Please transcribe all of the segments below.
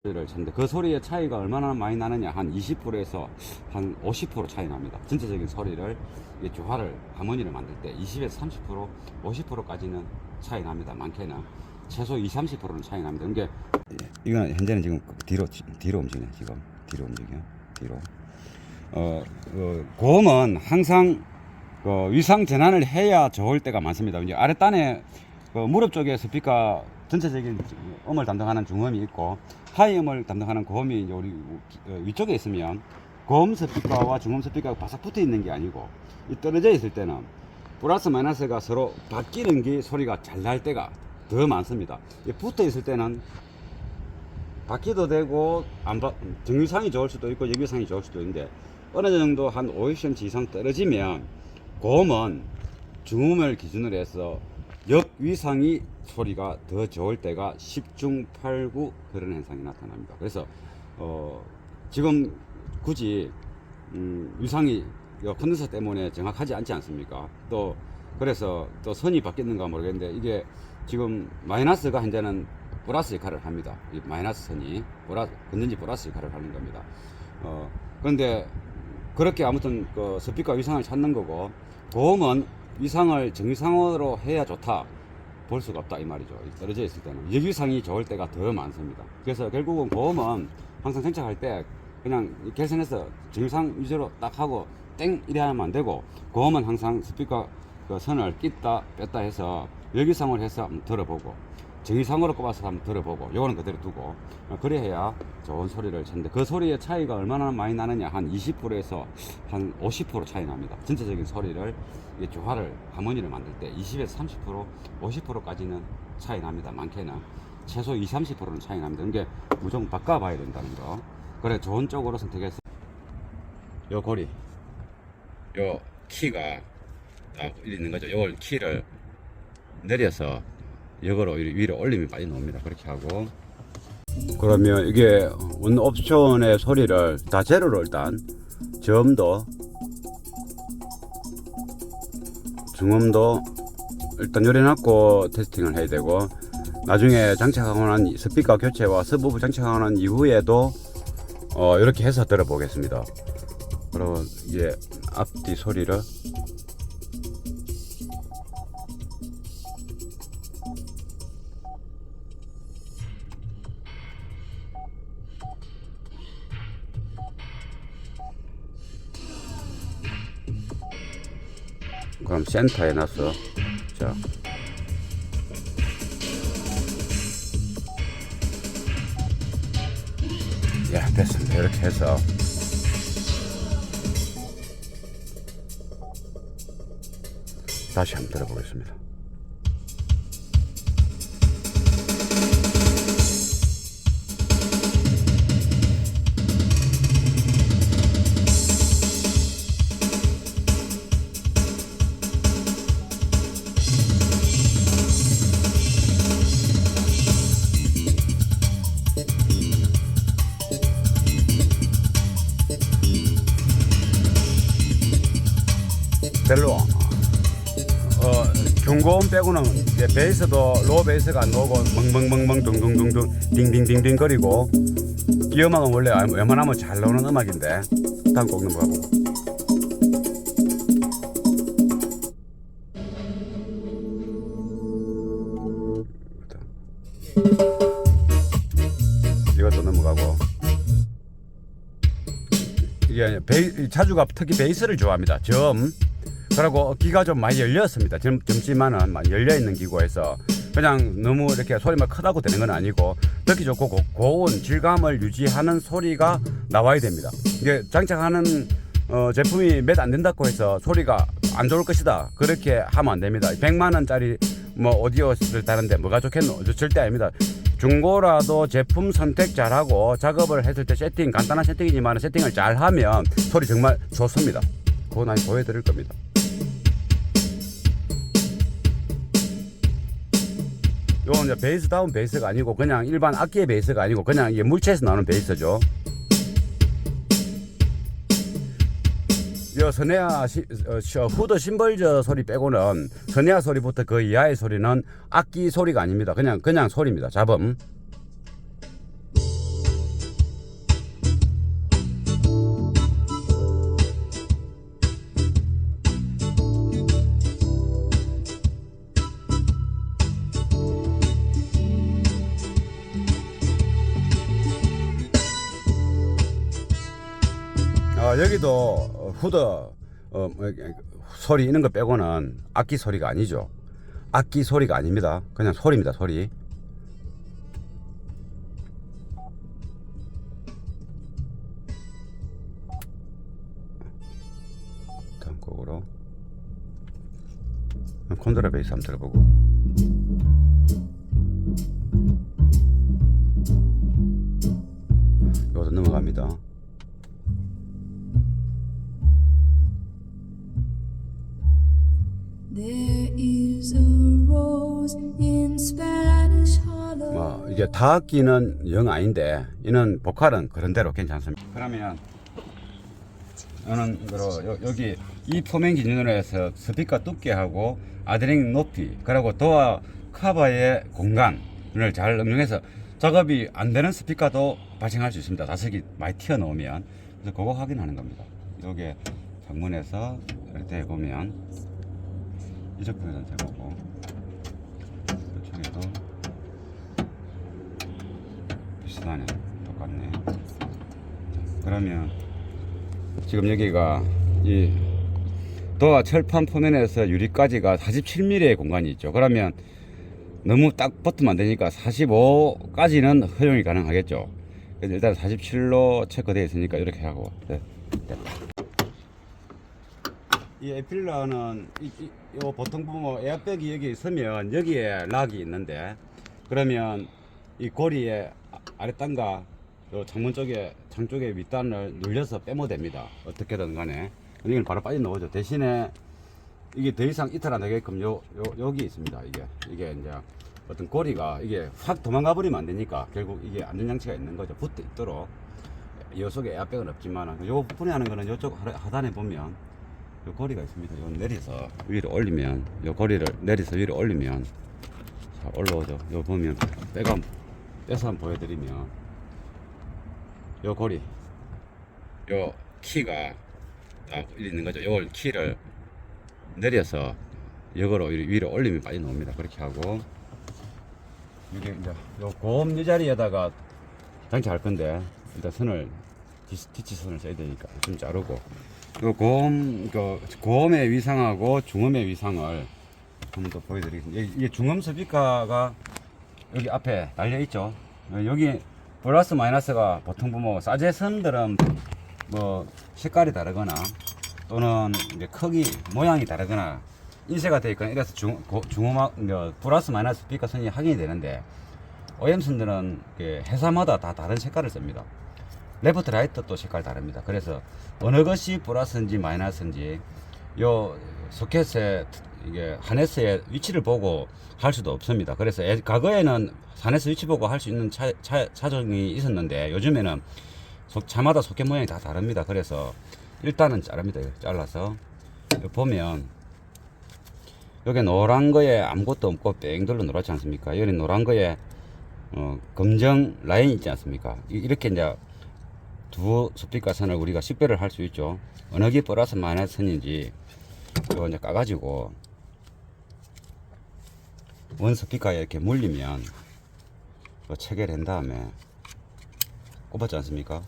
를 쳤는데 그 소리의 차이가 얼마나 많이 나느냐, 한 20%에서 한 50% 차이 납니다. 전체적인 소리를 이 조화를 하모니를 만들 때 20에서 30% 50%까지는 차이 납니다. 많게는 최소 20-30%는 차이 납니다. 그러니까 이건 현재는 지금 뒤로 움직이네. 지금 뒤로 움직여. 뒤로. 고음은 항상 위상 전환을 해야 좋을 때가 많습니다. 이제 아랫단에 무릎 쪽에 스피커 전체적인 음을 담당하는 중음이 있고 하이음을 담당하는 고음이 이제 우리 위쪽에 있으면 고음 스피커와 중음 스피커가 바싹 붙어 있는 게 아니고 이 떨어져 있을 때는 플러스 마이너스가 서로 바뀌는 게 소리가 잘 날 때가 더 많습니다. 붙어 있을 때는 바퀴도 되고 정유상이 좋을 수도 있고 역유상이 좋을 수도 있는데 어느 정도 한 50cm 이상 떨어지면 고음은 중음을 기준으로 해서 역위상이 소리가 더 좋을 때가 10중 8구 그런 현상이 나타납니다. 그래서 지금 굳이 위상이 컨덴서 때문에 정확하지 않지 않습니까? 또 그래서 또 선이 바뀌는가 모르겠는데 이게 지금 마이너스가 현재는 플러스 역할을 합니다. 이 마이너스 선이 건전지 플러스 역할을 하는 겁니다. 그런데 그렇게 아무튼 스피커 위상을 찾는 거고 고음은 위상을 정위상으로 해야 좋다 볼 수가 없다 이 말이죠. 떨어져 있을 때는 역위상이 좋을 때가 더 많습니다. 그래서 결국은 고음은 항상 장착할 때 그냥 계산해서 정위상 위주로 딱 하고 땡 이래 하면 안 되고 고음은 항상 스피커 선을 낀다 뺐다 해서 역위상을 해서 한번 들어보고 정위상으로 꼽아서 한번 들어보고 요거는 그대로 두고 그래야 좋은 소리를 쳤는데 그 소리의 차이가 얼마나 많이 나느냐, 한 20%에서 한 50% 차이 납니다. 전체적인 소리를 이 조화를 하모니를 만들 때 20에서 30% 50%까지는 차이 납니다. 많게는 최소 20-30%는 차이 납니다. 그러니까 무조건 바꿔봐야 된다는 거. 그래 좋은 쪽으로 선택해서 요 고리 요 키가 딱 있는 거죠. 요걸 키를 내려서 이거로 위로 올리면 빨리 나옵니다. 그렇게 하고 그러면 이게 원 옵션의 소리를 다 제로로 일단 저음도 중음도 일단 열어놨고 테스팅을 해야 되고 나중에 장착하고 난 스피커 교체와 서브우프 장착하고 난 이후에도 이렇게 해서 들어보겠습니다. 그리고 이제 앞뒤 소리를 그럼 센터에 놨어. 자. 예, 됐습니다. 이렇게 해서. 다시 한번 들어보겠습니다. 별로 중고음 빼고는 이제 베이스도 로우 베이스가 안 나오고 멍멍멍멍 둥둥둥둥 딩딩딩딩 거리고 이 음악은 원래 웬만하면 잘 나오는 음악인데 다음 곡 넘어가보고 이것도 넘어가고 이게 차주가 특히 베이스를 좋아합니다. 그리고 기가 좀 많이 열렸습니다. 젊지만은 많이 열려있는 기구에서 그냥 너무 이렇게 소리만 크다고 되는 건 아니고 듣기 좋고 고운 질감을 유지하는 소리가 나와야 됩니다. 이게 장착하는 제품이 몇 안 된다고 해서 소리가 안 좋을 것이다 그렇게 하면 안 됩니다. 100만원짜리 뭐 오디오를 다는데 뭐가 좋겠노? 절대 아닙니다. 중고라도 제품 선택 잘하고 작업을 했을 때 간단한 세팅이지만 세팅을 잘하면 소리 정말 좋습니다. 그거 많이 보여드릴 겁니다. 요건 이제 베이스다운 베이스가 아니고 그냥 일반 악기의 베이스가 아니고 그냥 이게 물체에서 나오는 베이스죠. 이 선해야 후드 심벌저 소리 빼고는 선해야 소리부터 그 이하의 소리는 악기 소리가 아닙니다. 그냥 소리입니다. 잡음. 여기도 후더 소리 이런 거 빼고는 악기 소리가 아니죠. 악기 소리가 아닙니다. 그냥 소리입니다. 소리. 다음 곡으로 콘드라 베이스 한번 들어보고. 이것도 넘어갑니다. There is a rose in Spanish Harlem. 이게 다악기는 영 아닌데 이는 보컬은 그런대로 괜찮습니다. 그러면 저는 여기 이 포맨 기준으로 해서 스피커 두께하고 아드링 높이 그리고 도어 커버의 공간을 잘 응용해서 작업이 안 되는 스피커도 발생할 수 있습니다. 자석이 많이 튀어나오면. 그래서 그거 확인하는 겁니다. 여기에 방문해서 이렇게 보면 이쪽 부분은 해보고 이쪽에도 비슷하네. 똑같네. 그러면 지금 여기가 이 도어 철판 포면에서 유리까지가 47mm의 공간이 있죠. 그러면 너무 딱 붙으면 안 되니까 45까지는 허용이 가능하겠죠. 그래서 일단 47로 체크되어 있으니까 이렇게 하고 됐다. 이 에필러는 요 보통 보면 에어백이 여기 있으면 여기에 락이 있는데 그러면 이 고리의 아랫단과 요 창문 쪽에 창 쪽에 윗단을 눌려서 빼면 됩니다. 어떻게든 간에 이건 바로 빠져 나오죠. 대신에 이게 더 이상 이탈 안 되게끔 여기 있습니다. 이게 이제 어떤 고리가 이게 확 도망가 버리면 안 되니까 결국 이게 안전장치가 있는 거죠. 붙어 있도록. 이 속에 에어백은 없지만 요 부분에 하는 거는 이쪽 하단에 보면 요 고리가 있습니다. 요 내려서 위로 올리면 요 고리를 내려서 위로 올리면 자 올라오죠. 요 보면 빼서 한번 보여드리면 요 고리 요 키가 딱 있는 거죠. 요 키를 내려서 역으로 위로 올리면 빠져나옵니다. 그렇게 하고 이게 이제 요 고음 이 자리에다가 장치할 건데 일단 선을 티치 선을 써야 되니까 좀 자르고 요 고음의 위상하고 중음의 위상을 한번 더 보여드리겠습니다. 이게 중음 스피커가 여기 앞에 달려 있죠. 여기 플러스 마이너스가 보통 보면 사제선들은 뭐 색깔이 다르거나 또는 이제 크기 모양이 다르거나 인쇄가 되어 있거나 이래서 중음악 플러스 마이너스 스피커 선이 확인이 되는데 OEM선들은 회사마다 다 다른 색깔을 씁니다. 레프트 라이트 또 색깔 다릅니다. 그래서 어느 것이 플러스인지 마이너스인지 요 소켓의 이게 하네스의 위치를 보고 할 수도 없습니다. 그래서 과거에는 하네스 위치 보고 할 수 있는 차종이 있었는데 요즘에는 차마다 소켓 모양이 다 다릅니다. 그래서 일단은 자릅니다. 잘라서 보면 여기 노란 거에 아무것도 없고 뺑돌로 노랗지 않습니까? 여기 노란 거에 검정 라인 있지 않습니까? 이렇게 이제 두 스피커 선을 우리가 식별을 할 수 있죠. 어느 게 플러스 마이너스 선인지 이거 이제 까가지고 원 스피커에 이렇게 물리면 체결한 다음에 꼽았지 않습니까?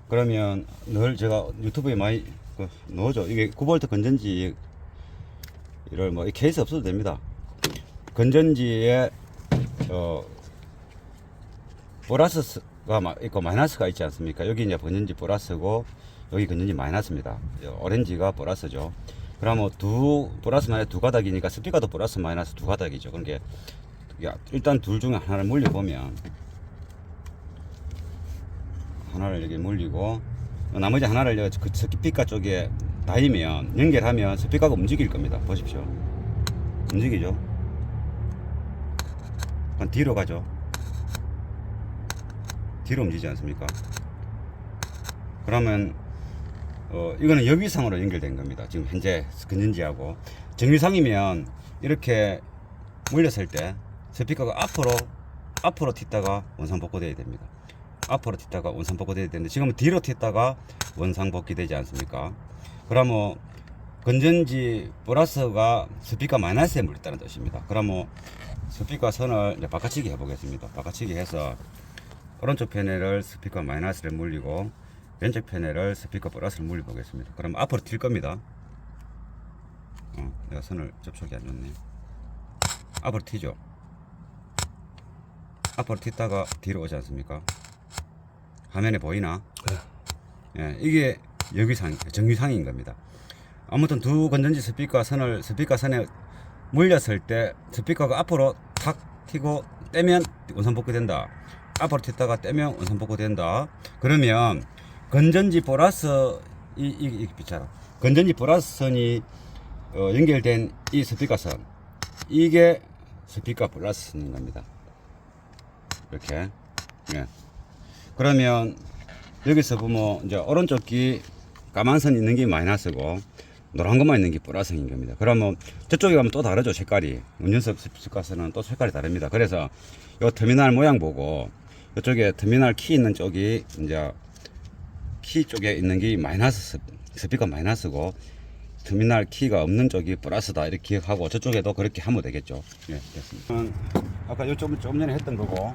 그러면 늘 제가 유튜브에 많이 넣어줘. 이게 9V 건전지 이를 뭐 케이스 없어도 됩니다. 건전지에 플러스가 있고 마이너스가 있지 않습니까? 여기 이제 건전지 플러스고 여기 건전지 마이너스입니다. 오렌지가 플러스죠. 그러면 플러스 마이너스 두 가닥이니까 스피커도 플러스 마이너스 두 가닥이죠. 그러니까 일단 둘 중에 하나를 물려보면 하나를 여기 물리고 나머지 하나를 그 스피커 쪽에 닿으면 연결하면 스피커가 움직일 겁니다. 보십시오. 움직이죠. 뒤로 가죠. 뒤로 움직이지 않습니까? 그러면 이거는 역위상으로 연결된 겁니다. 지금 현재 건전지하고 정위상이면 이렇게 물렸을 때 스피커가 앞으로 튀다가 원상복구되어야 됩니다. 앞으로 튀다가 원상복구되어야 되는데 지금은 뒤로 튀다가 원상복귀되지 않습니까? 그러면 건전지 플러스가 스피커 마이너스에 물렸다는 뜻입니다. 그러면 스피커 선을 이제 바꿔치기 해보겠습니다. 바꿔치기 해서 오른쪽 패널을 스피커 마이너스를 물리고 왼쪽 패널을 스피커 플러스를 물려 보겠습니다. 그럼 앞으로 튈 겁니다. 내가 선을 접촉이 안 좋네. 앞으로 튀죠. 앞으로 튀다가 뒤로 오지 않습니까? 화면에 보이나? 예, 이게 여기상, 정유상인 겁니다. 아무튼 두 건전지 스피커 선에 물렸을 때 스피커가 앞으로 탁 튀고 떼면 원선복구 된다. 앞으로 튀다가 떼면 원선복구 된다. 그러면 건전지 플러스 이 비차라. 건전지 플러스 선이 연결된 이 스피커 선, 이게 스피커 플러스 선인 겁니다. 이렇게. 예. 그러면 여기서 보면 이제 오른쪽 귀 까만 선 있는 게 마이너스고 노란 것만 있는 게 플러스인 겁니다. 그러면 저쪽에 가면 또 다르죠, 색깔이. 운전석 스피커는 또 색깔이 다릅니다. 그래서 요 터미널 모양 보고 이쪽에 터미널 키 있는 쪽이 이제 키 쪽에 있는 게 마이너스, 스피커 마이너스고 터미널 키가 없는 쪽이 플러스다, 이렇게 기억하고 저쪽에도 그렇게 하면 되겠죠. 예, 됐습니다. 아까 요좀 전에 했던 거고,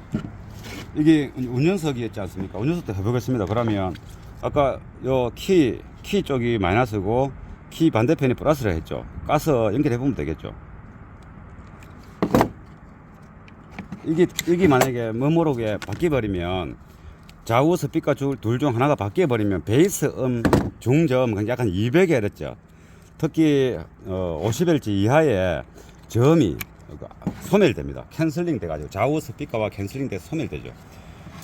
이게 운전석이었지 않습니까? 운전석도 해보겠습니다. 그러면 아까 요 키 쪽이 마이너스고 키 반대편이 플러스라 했죠. 가서 연결해 보면 되겠죠. 이게 만약에 모르게 바뀌어 버리면, 좌우 스피커 둘 중 하나가 바뀌어 버리면 베이스 중저음 약간 200Hz, 특히 50Hz 이하의 저음이 소멸됩니다. 캔슬링 돼가지고 좌우 스피커와 캔슬링 돼서 소멸되죠.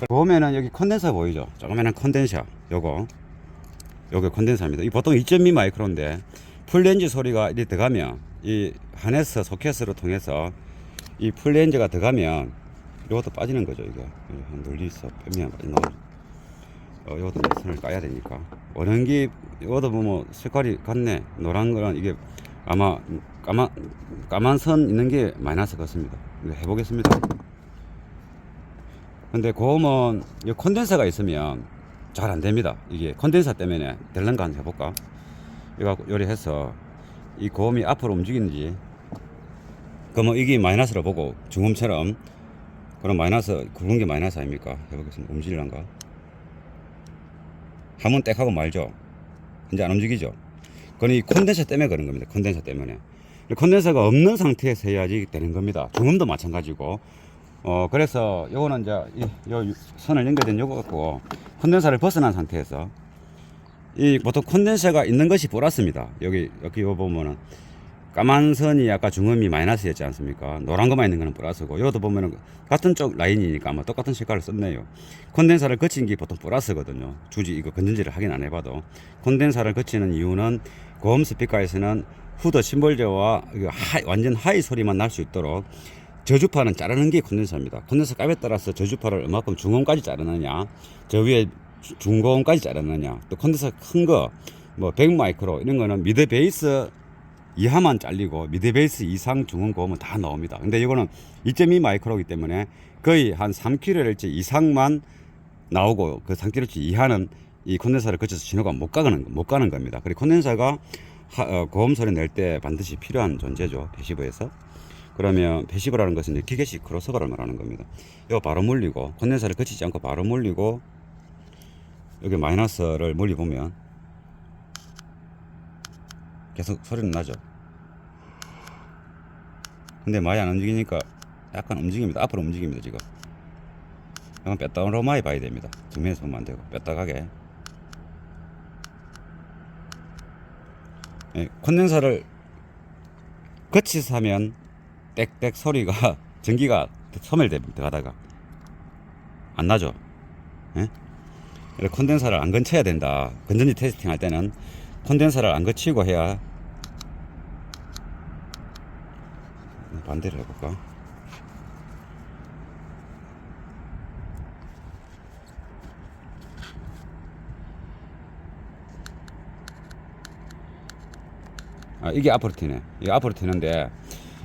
보면은 여기 컨덴서 보이죠? 조그마한 컨덴서, 요거 컨덴서입니다. 이 보통 2.2 마이크로인데 풀렌즈 소리가 이렇게 들어가면 이 하네스 소켓으로 통해서 이 풀렌즈가 들어가면 이것도 빠지는 거죠. 이게 한 눌리서 빼면 나오죠. 이것도 선을 까야 되니까. 원형기 이것도 보면 색깔이 같네. 노란 거랑 이게 아마 까만 선 있는 게 마이너스 같습니다. 이거 해보겠습니다. 근데 고음은 이 콘덴서가 있으면 잘 안 됩니다. 이게 콘덴서 때문에 될런가 한번 해볼까? 이거 요리해서 이 고음이 앞으로 움직이는지, 그러면 이게 마이너스로 보고 중음처럼, 그럼 마이너스, 굵은 게 마이너스 아닙니까? 해보겠습니다. 움직일란가? 하면 땡 하고 말죠. 이제 안 움직이죠. 그건 이 콘덴서 때문에 그런 겁니다. 콘덴서 때문에. 콘덴서가 없는 상태에서 해야지 되는 겁니다. 중음도 마찬가지고. 그래서 요거는 이제 요 선을 연결된 요거 갖고 콘덴서를 벗어난 상태에서, 이 보통 콘덴서가 있는 것이 플러스입니다. 여기 요 보면은 까만 선이 아까 중음이 마이너스였지 않습니까? 노란 것만 있는 거는 플러스고, 여기도 보면은 같은 쪽 라인이니까 아마 똑같은 색깔을 썼네요. 콘덴서를 거친 게 보통 플러스거든요. 굳이 이거 건전지를 확인 안 해봐도. 콘덴서를 거치는 이유는 고음 스피커에서는 후드 심볼저와 완전 하이 소리만 날 수 있도록 저주파는 자르는 게 콘덴서입니다. 콘덴서 값에 따라서 저주파를 얼마큼 중고음까지 자르느냐, 저 위에 중고음까지 자르느냐, 또 콘덴서 큰 거, 뭐 100마이크로 이런 거는 미드 베이스 이하만 잘리고 미드 베이스 이상 중음 고음은 다 나옵니다. 근데 이거는 2.2 마이크로이기 때문에 거의 한 3kHz 이상만 나오고, 그 3kHz 이하는 이 콘덴서를 거쳐서 신호가 못 가는 겁니다. 그리고 콘덴서가 고음 소리 낼 때 반드시 필요한 존재죠. 패시브에서. 그러면 패시브라는 것은 기계식 크로스오버를 말하는 겁니다. 이거 바로 물리고, 콘덴서를 거치지 않고 바로 물리고, 여기 마이너스를 물리보면 계속 소리는 나죠. 근데 많이 안 움직이니까 약간 움직입니다. 앞으로 움직입니다. 지금 약간 뺐다로 많이 봐야 됩니다. 정면에서 보면 안 되고 뺐다 가게. 예, 콘덴서를 거치서 하면 땡땡 소리가 전기가 소멸됩니다. 들어가다가 안 나죠. 예? 콘덴서를 안 건쳐야 된다. 건전지 테스팅 할 때는 콘덴서를 안 거치고 해야. 반대로 해볼까? 이게 앞으로 튀네. 이게 앞으로 튀는데,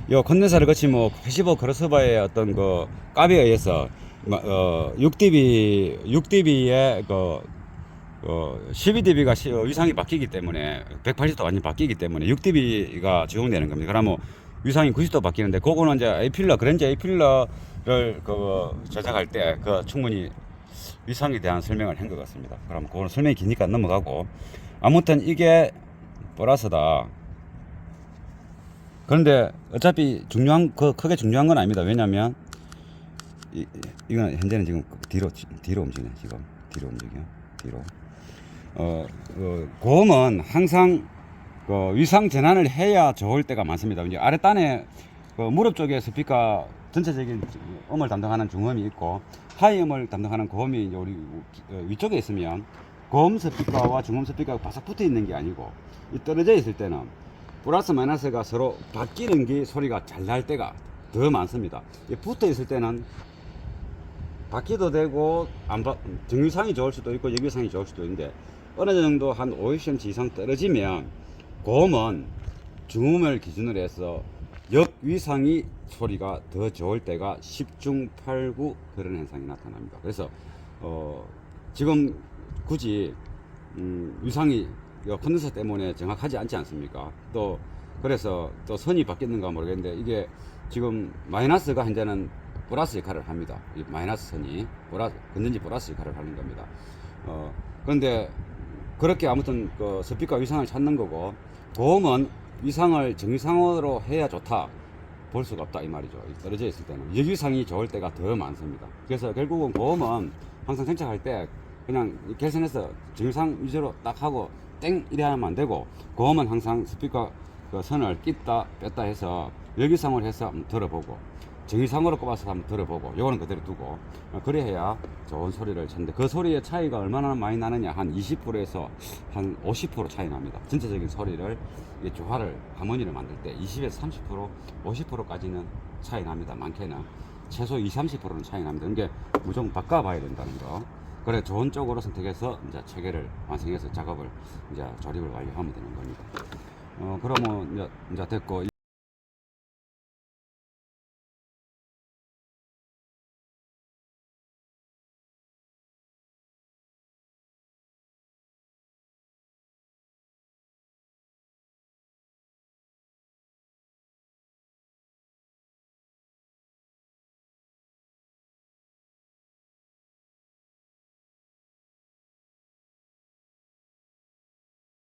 이 콘덴서를 거치면 패시브 크로스오버의 어떤 그 값에 의해서 6dB의 12dB가 위상이 바뀌기 때문에 180도 완전 바뀌기 때문에 6dB가 적용되는 겁니다. 그러면 위상이 90도 바뀌는데, 그거는 이제 그랜저 에이필러를 제작할 때 충분히 위상에 대한 설명을 한 것 같습니다. 그럼 그거는 설명이 기니까 넘어가고, 아무튼 이게 플러스다. 그런데 어차피 크게 중요한 건 아닙니다. 왜냐면 이건 현재는 지금 뒤로 움직이네. 지금 뒤로 움직여. 뒤로. 고음은 항상 위상 전환을 해야 좋을 때가 많습니다. 이제 아랫단에 무릎 쪽에 스피커 전체적인 음을 담당하는 중음이 있고, 하이음을 담당하는 고음이 이제 우리 위쪽에 있으면, 고음 스피커와 중음 스피커가 바싹 붙어 있는 게 아니고, 이 떨어져 있을 때는 플러스 마이너스가 서로 바뀌는 게 소리가 잘 날 때가 더 많습니다. 붙어 있을 때는 바퀴도 되고 정위상이 좋을 수도 있고 역위상이 좋을 수도 있는데, 어느 정도 한 50cm 이상 떨어지면 고음은 중음을 기준으로 해서 역위상이 소리가 더 좋을 때가 10중 8구 그런 현상이 나타납니다. 그래서 지금 굳이 위상이 컨덴서 때문에 정확하지 않지 않습니까? 또 그래서 또 선이 바뀌는가 모르겠는데, 이게 지금 마이너스가 현재는 플러스 역할을 합니다. 이 마이너스 선이 건전지 플러스 역할을 하는 겁니다. 그런데 그렇게 아무튼 스피커 위상을 찾는 거고, 고음은 위상을 정위상으로 해야 좋다 볼 수가 없다 이 말이죠. 떨어져 있을 때는 역위상이 좋을 때가 더 많습니다. 그래서 결국은 고음은 항상 생착할 때 그냥 계산해서 정위상 위주로 딱 하고 땡 이래 하면 안 되고, 고음은 항상 스피커 선을 낀다 뺐다 해서 역위상을 해서 한번 들어보고, 정위상으로 꼽아서 한번 들어보고, 요거는 그대로 두고, 그래야 좋은 소리를 찾는데, 그 소리의 차이가 얼마나 많이 나느냐, 한 20%에서 한 50% 차이 납니다. 전체적인 소리를 조화를 하모니를 만들 때 20에서 30% 50%까지는 차이 납니다. 많게는 최소 20-30%는 차이 납니다. 그러니까 무조건 바꿔봐야 된다는 거. 그래 좋은 쪽으로 선택해서 이제 체계를 완성해서 작업을 이제 조립을 완료하면 되는 겁니다. 그러면 이제 됐고.